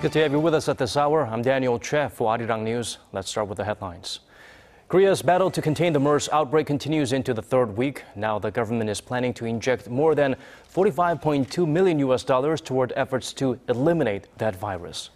good to have you with us at this hour. I'm Daniel Che for Arirang News. Let's start with the headlines. Korea's battle to contain the MERS outbreak continues into the third week. Now the government is planning to inject more than $45.2 million toward efforts to eliminate that virus.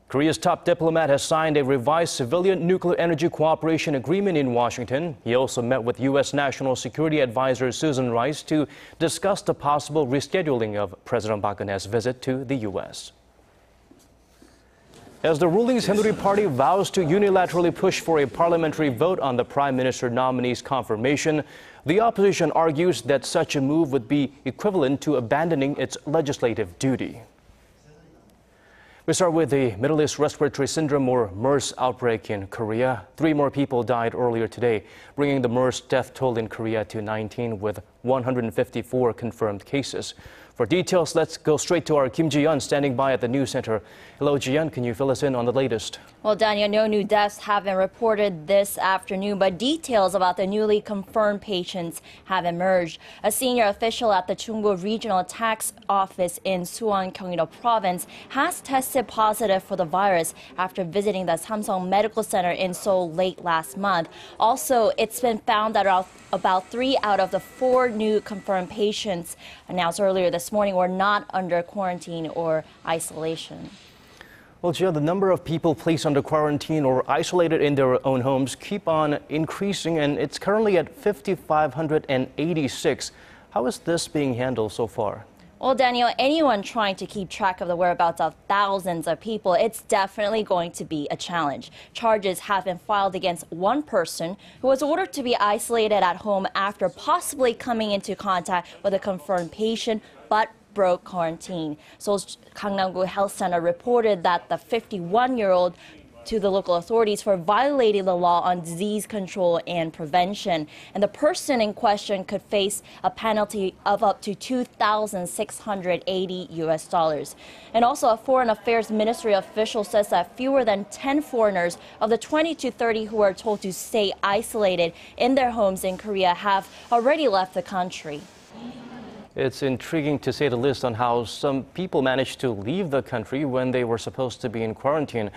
Korea's top diplomat has signed a revised civilian nuclear energy cooperation agreement in Washington. He also met with U.S. National Security Advisor Susan Rice to discuss the possible rescheduling of President Park Geun-hye's visit to the U.S. As the ruling Saenuri Party vows to unilaterally push for a parliamentary vote on the Prime Minister nominee's confirmation, the opposition argues that such a move would be equivalent to abandoning its legislative duty. We start with the Middle East Respiratory Syndrome, or MERS, outbreak in Korea. 3 more people died earlier today, bringing the MERS death toll in Korea to 19 with 154 confirmed cases. For details, let's go straight to our Kim Ji-yeon standing by at the NewsCenter. Hello, Ji-yeon, can you fill us in on the latest? Well, Daniel, no new deaths have been reported this afternoon, but details about the newly confirmed patients have emerged. A senior official at the Jungbu Regional Tax Office in Suwon, Gyeonggi-do province has tested positive for the virus after visiting the Samsung Medical Center in Seoul late last month. Also, it's been found that about 3 out of the 4 new confirmed patients announced earlier this morning were not under quarantine or isolation. Well, Gia, the number of people placed under quarantine or isolated in their own homes keep on increasing, and it's currently at 5,586. How is this being handled so far? Well, Daniel, anyone trying to keep track of the whereabouts of thousands of people, it's definitely going to be a challenge. Charges have been filed against one person who was ordered to be isolated at home after possibly coming into contact with a confirmed patient, but broke quarantine. Seoul's Gangnam-gu Health Center reported that the 51-year-old to the local authorities for violating the law on disease control and prevention. And the person in question could face a penalty of up to $2,680. And also, a Foreign Affairs Ministry official says that fewer than 10 foreigners of the 20 to 30 who are told to stay isolated in their homes in Korea have already left the country. It's intriguing, to say the least, on how some people managed to leave the country when they were supposed to be in quarantine.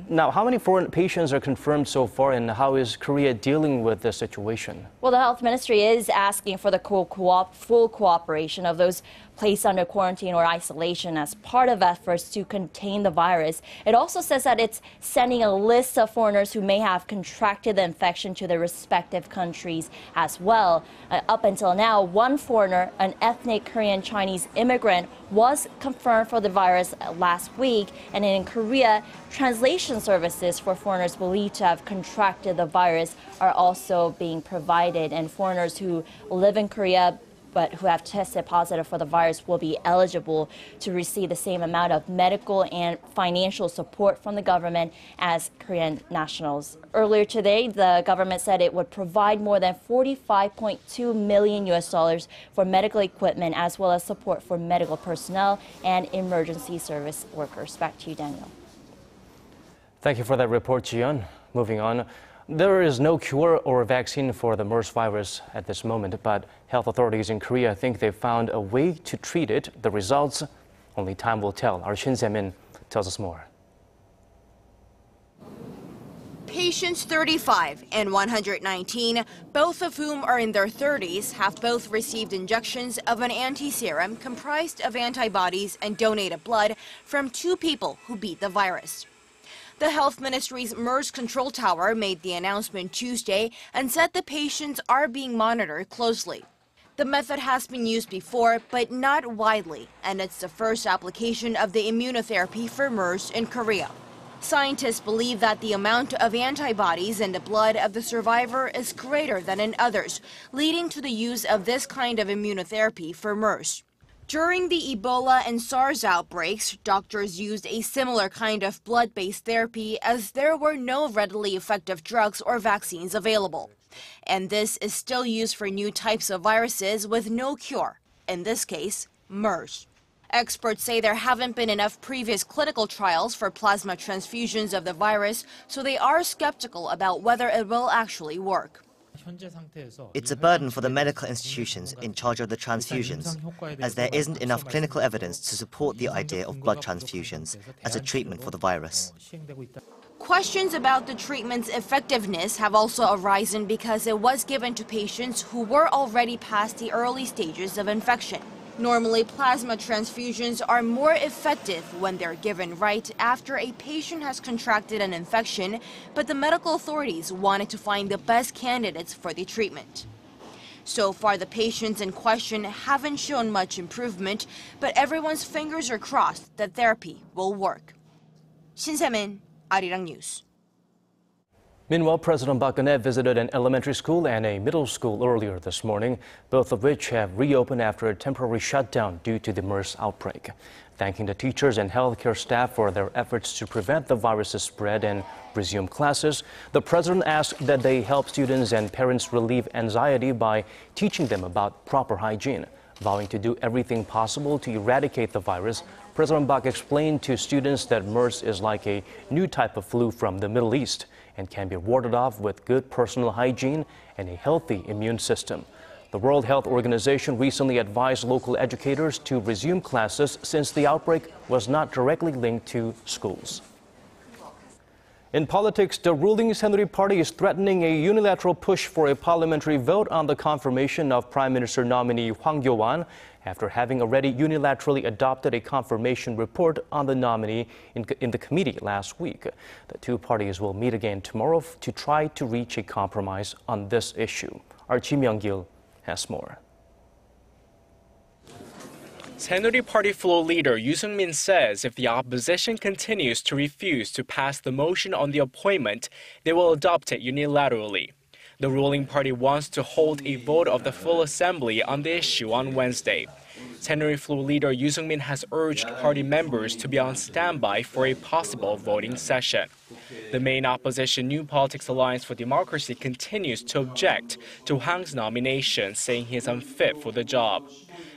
Now, how many foreign patients are confirmed so far, and how is Korea dealing with this situation? Well, the health ministry is asking for the full cooperation of those placed under quarantine or isolation as part of efforts to contain the virus. It also says that it's sending a list of foreigners who may have contracted the infection to their respective countries as well. Up until now, one foreigner, an ethnic Korean Chinese immigrant, was confirmed for the virus last week. And in Korea, translation services for foreigners believed to have contracted the virus are also being provided. And foreigners who live in Korea but who have tested positive for the virus will be eligible to receive the same amount of medical and financial support from the government as Korean nationals. Earlier today, the government said it would provide more than $45.2 million for medical equipment as well as support for medical personnel and emergency service workers. Back to you, Daniel. Thank you for that report, Ji-yeon. Moving on. There is no cure or vaccine for the MERS virus at this moment, but health authorities in Korea think they've found a way to treat it. The results, only time will tell. Our Shin Se-min tells us more. Patients 35 and 119, both of whom are in their 30s, have both received injections of an anti-serum comprised of antibodies and donated blood from 2 people who beat the virus. The Health Ministry's MERS control tower made the announcement Tuesday and said the patients are being monitored closely. The method has been used before, but not widely, and it's the first application of the immunotherapy for MERS in Korea. Scientists believe that the amount of antibodies in the blood of the survivor is greater than in others, leading to the use of this kind of immunotherapy for MERS. During the Ebola and SARS outbreaks, doctors used a similar kind of blood-based therapy as there were no readily effective drugs or vaccines available. And this is still used for new types of viruses with no cure, in this case, MERS. Experts say there haven't been enough previous clinical trials for plasma transfusions of the virus, so they are skeptical about whether it will actually work. It's a burden for the medical institutions in charge of the transfusions, as there isn't enough clinical evidence to support the idea of blood transfusions as a treatment for the virus. Questions about the treatment's effectiveness have also arisen because it was given to patients who were already past the early stages of infection. Normally, plasma transfusions are more effective when they're given right after a patient has contracted an infection, but the medical authorities wanted to find the best candidates for the treatment. So far, the patients in question haven't shown much improvement, but everyone's fingers are crossed that therapy will work. Shin Se-min, Arirang News. Meanwhile, President Park Geun-hye visited an elementary school and a middle school earlier this morning, both of which have reopened after a temporary shutdown due to the MERS outbreak. Thanking the teachers and healthcare staff for their efforts to prevent the virus's spread and resume classes, the president asked that they help students and parents relieve anxiety by teaching them about proper hygiene. Vowing to do everything possible to eradicate the virus, President Park explained to students that MERS is like a new type of flu from the Middle East and can be warded off with good personal hygiene and a healthy immune system. The World Health Organization recently advised local educators to resume classes since the outbreak was not directly linked to schools. In politics, the ruling Saenuri Party is threatening a unilateral push for a parliamentary vote on the confirmation of Prime Minister nominee Hwang Kyo-won after having already unilaterally adopted a confirmation report on the nominee in the committee last week. The two parties will meet again tomorrow to try to reach a compromise on this issue. Our Kim Jongun has more. Saenuri Party floor leader Yoo Seung-min says if the opposition continues to refuse to pass the motion on the appointment, they will adopt it unilaterally. The ruling party wants to hold a vote of the full assembly on the issue on Wednesday. Saenuri floor leader Yoo Seung-min has urged party members to be on standby for a possible voting session. The main opposition New Politics Alliance for Democracy continues to object to Hwang's nomination, saying he is unfit for the job.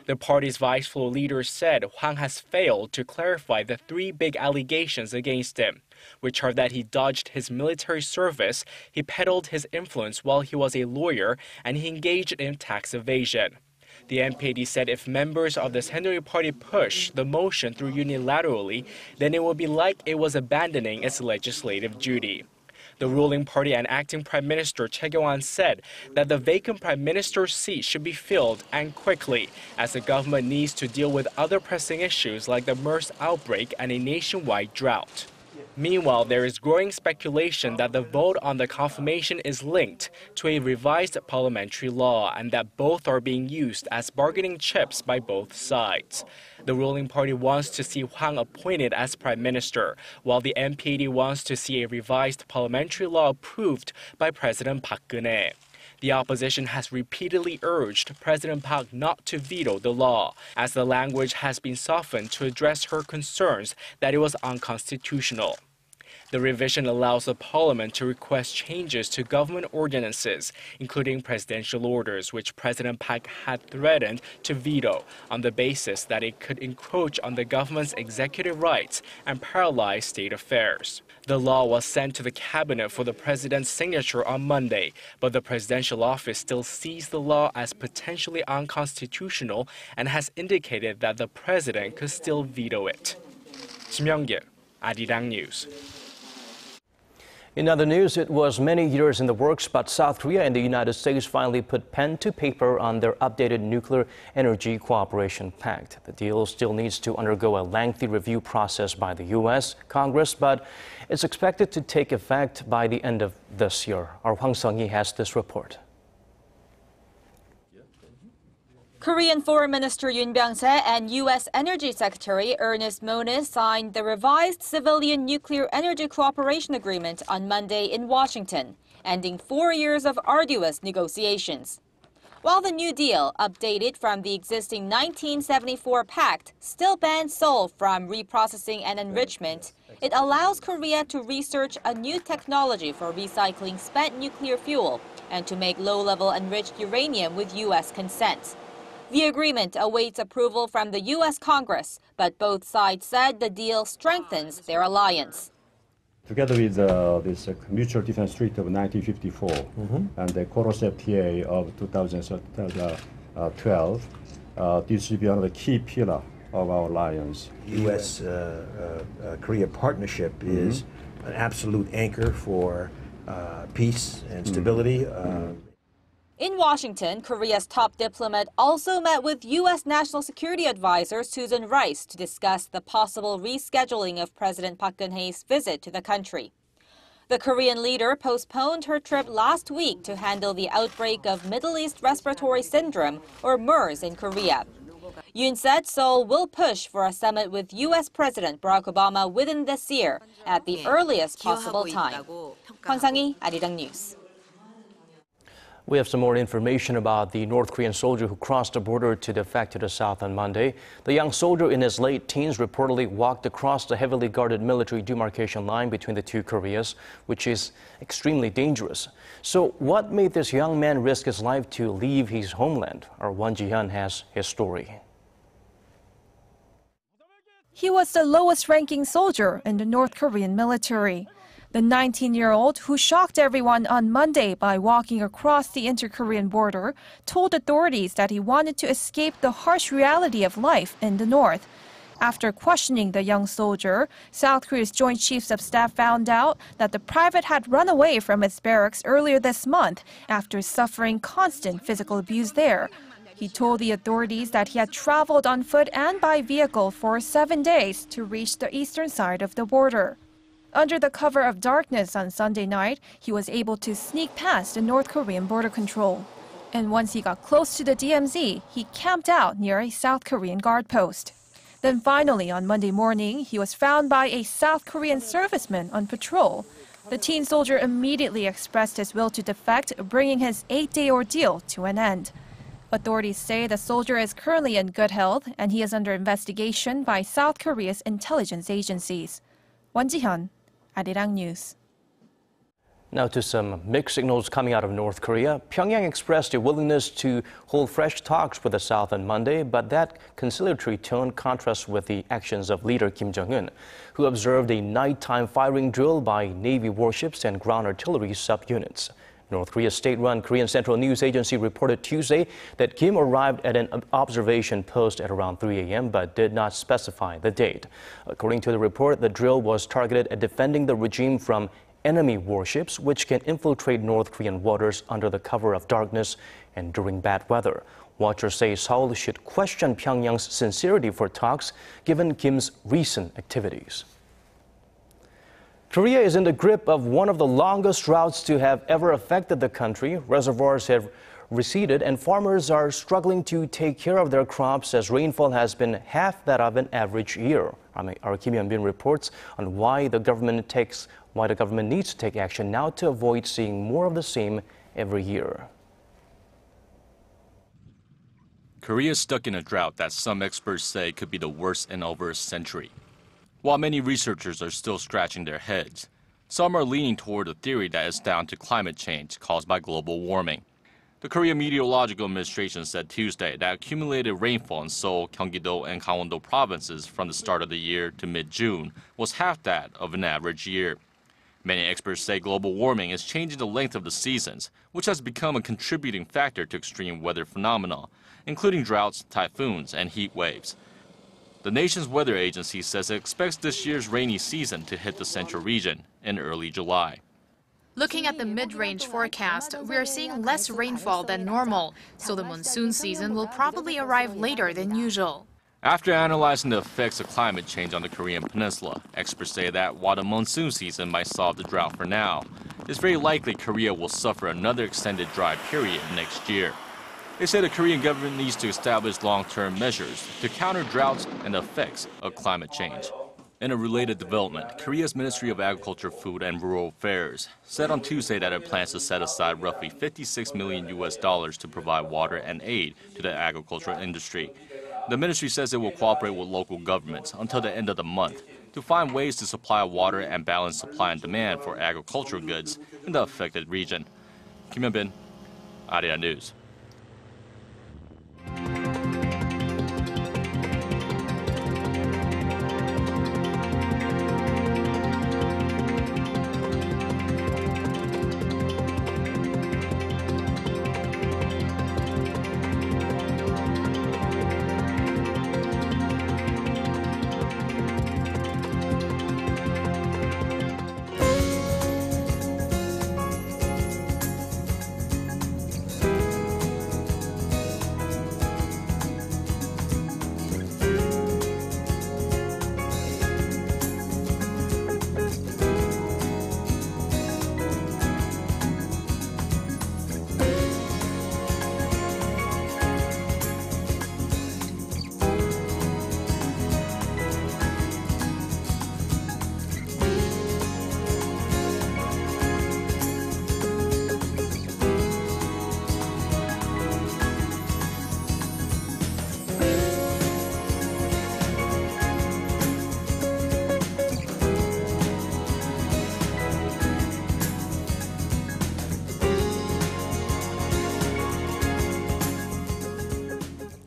The party's vice floor leader said Hwang has failed to clarify the three big allegations against him, which are that he dodged his military service, he peddled his influence while he was a lawyer, and he engaged in tax evasion. The NPD said if members of the Saenuri Party push the motion through unilaterally, then it will be like it was abandoning its legislative duty. The ruling party and acting Prime Minister Choi Kyo-won said that the vacant Prime Minister's seat should be filled and quickly, as the government needs to deal with other pressing issues like the MERS outbreak and a nationwide drought. Meanwhile, there is growing speculation that the vote on the confirmation is linked to a revised parliamentary law and that both are being used as bargaining chips by both sides. The ruling party wants to see Hwang appointed as prime minister, while the NPD wants to see a revised parliamentary law approved by President Park Geun-hye. The opposition has repeatedly urged President Park not to veto the law, as the language has been softened to address her concerns that it was unconstitutional. The revision allows the parliament to request changes to government ordinances, including presidential orders, which President Park had threatened to veto on the basis that it could encroach on the government's executive rights and paralyze state affairs. The law was sent to the cabinet for the president's signature on Monday, but the presidential office still sees the law as potentially unconstitutional and has indicated that the president could still veto it. Kim Jongun, Arirang News. In other news, it was many years in the works, but South Korea and the United States finally put pen to paper on their updated nuclear energy cooperation pact. The deal still needs to undergo a lengthy review process by the U.S. Congress, but it's expected to take effect by the end of this year. Our Hwang Sung-hee has this report. Korean Foreign Minister Yoon Byung-se and U.S. Energy Secretary Ernest Moniz signed the revised Civilian Nuclear Energy Cooperation Agreement on Monday in Washington, ending 4 years of arduous negotiations. While the new deal, updated from the existing 1974 pact, still bans Seoul from reprocessing and enrichment, it allows Korea to research a new technology for recycling spent nuclear fuel and to make low-level enriched uranium with U.S. consent. The agreement awaits approval from the U.S. Congress, but both sides said the deal strengthens their alliance. Together with this Mutual Defense Treaty of 1954 and the Coros FTA of 2012, this will be another key pillar of our alliance. U.S.-Korea partnership is an absolute anchor for peace and stability. In Washington, Korea's top diplomat also met with U.S. National Security Advisor Susan Rice to discuss the possible rescheduling of President Park Geun-hye's visit to the country. The Korean leader postponed her trip last week to handle the outbreak of Middle East Respiratory Syndrome, or MERS, in Korea. Yoon said Seoul will push for a summit with U.S. President Barack Obama within this year at the earliest possible time. Hwang Sang-hee, Arirang News. We have some more information about the North Korean soldier who crossed the border to defect to the south on Monday. The young soldier in his late teens reportedly walked across the heavily guarded military demarcation line between the two Koreas, which is extremely dangerous. So what made this young man risk his life to leave his homeland? Our Won Ji-yeon has his story. He was the lowest-ranking soldier in the North Korean military. The 19-year-old, who shocked everyone on Monday by walking across the inter-Korean border, told authorities that he wanted to escape the harsh reality of life in the north. After questioning the young soldier, South Korea's Joint Chiefs of Staff found out that the private had run away from his barracks earlier this month after suffering constant physical abuse there. He told the authorities that he had traveled on foot and by vehicle for 7 days to reach the eastern side of the border. Under the cover of darkness on Sunday night, he was able to sneak past the North Korean border control. And once he got close to the DMZ, he camped out near a South Korean guard post. Then finally, on Monday morning, he was found by a South Korean serviceman on patrol. The teen soldier immediately expressed his will to defect, bringing his 8-day ordeal to an end. Authorities say the soldier is currently in good health and he is under investigation by South Korea's intelligence agencies. Won Ji-yeon, Arirang News. Now to some mixed signals coming out of North Korea. Pyongyang expressed a willingness to hold fresh talks with the South on Monday, but that conciliatory tone contrasts with the actions of leader Kim Jongun, who observed a nighttime firing drill by Navy warships and ground artillery subunits. North Korea's state-run Korean Central News Agency reported Tuesday that Kim arrived at an observation post at around 3 a.m. but did not specify the date. According to the report, the drill was targeted at defending the regime from enemy warships, which can infiltrate North Korean waters under the cover of darkness and during bad weather. Watchers say Seoul should question Pyongyang's sincerity for talks, given Kim's recent activities. Korea is in the grip of one of the longest droughts to have ever affected the country. Reservoirs have receded and farmers are struggling to take care of their crops as rainfall has been half that of an average year. Our Kim Yeon-bin reports on why the government needs to take action now to avoid seeing more of the same every year. Korea is stuck in a drought that some experts say could be the worst in over a century. While many researchers are still scratching their heads, some are leaning toward the theory that it's down to climate change caused by global warming. The Korea Meteorological Administration said Tuesday that accumulated rainfall in Seoul, Gyeonggi-do, and Gangwon-do provinces from the start of the year to mid-June was half that of an average year. Many experts say global warming is changing the length of the seasons, which has become a contributing factor to extreme weather phenomena, including droughts, typhoons, and heat waves. The nation's weather agency says it expects this year's rainy season to hit the central region in early July. Looking at the mid-range forecast, we are seeing less rainfall than normal, so the monsoon season will probably arrive later than usual. After analyzing the effects of climate change on the Korean peninsula, experts say that while the monsoon season might solve the drought for now, it's very likely Korea will suffer another extended dry period next year. They say the Korean government needs to establish long-term measures to counter droughts and the effects of climate change. In a related development, Korea's Ministry of Agriculture, Food and Rural Affairs said on Tuesday that it plans to set aside roughly $56 million to provide water and aid to the agricultural industry. The ministry says it will cooperate with local governments until the end of the month to find ways to supply water and balance supply and demand for agricultural goods in the affected region. Kim Yeon-bin, Arirang News.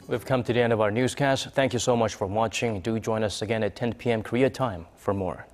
We've come to the end of our newscast. Thank you so much for watching. Do join us again at 10 p.m. Korea time for more.